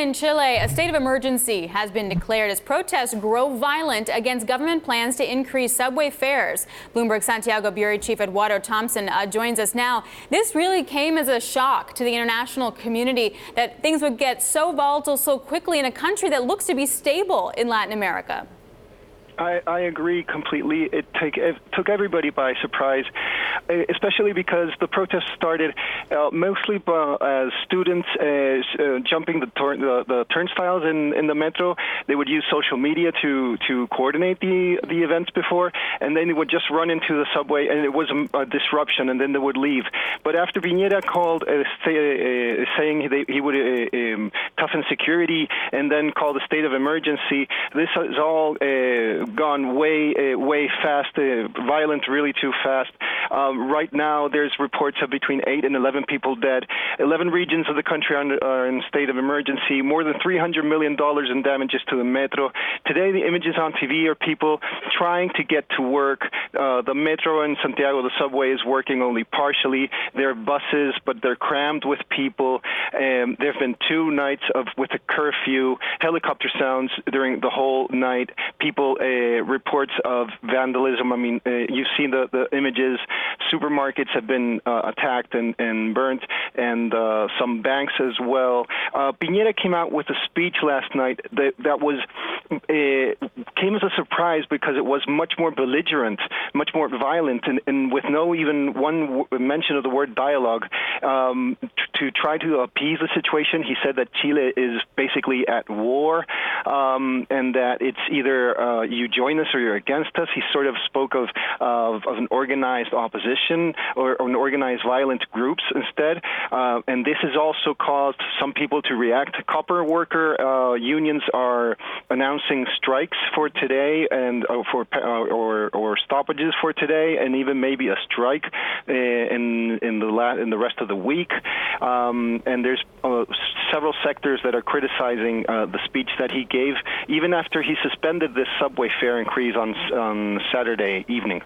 In Chile, a state of emergency has been declared as protests grow violent against government plans to increase subway fares. Bloomberg Santiago Bureau Chief Eduardo Thomson joins us now. This really came as a shock to the international community that things would get so volatile so quickly in a country that looks to be stable in Latin America. I agree completely. It took everybody by surprise, especially because the protests started mostly as students jumping the turnstiles in the metro. They would use social media to coordinate the events before, and then they would just run into the subway, and it was a disruption, and then they would leave. But after Pinera called, saying he would toughen security and then call the state of emergency, this is all gone way fast, violent, really too fast. Right now, there's reports of between 8 and 11 people dead. 11 regions of the country are in state of emergency. More than $300 million in damages to the metro. Today, the images on TV are people trying to get to work. The metro in Santiago, the subway, is working only partially. There are buses, but they're crammed with people. There have been 2 nights with a curfew, helicopter sounds during the whole night. People reports of vandalism. I mean, you've seen the images. Supermarkets have been attacked and burnt, and some banks as well. Pinera came out with a speech last night that was came as a surprise because it was much more belligerent, much more violent, and with no even one mention of the word dialogue. To try to appease the situation, he said that Chile is basically at war, and that it's either you join us or you're against us. He sort of spoke of an organized opposition or an organized violent groups instead, and this has also caused some people to react. Copper worker unions are announcing strikes for today and or stoppages for today, and even maybe a strike in the rest of the week. And there's several sectors that are criticizing the speech that he gave, even after he suspended this subway fare increase on Saturday evening.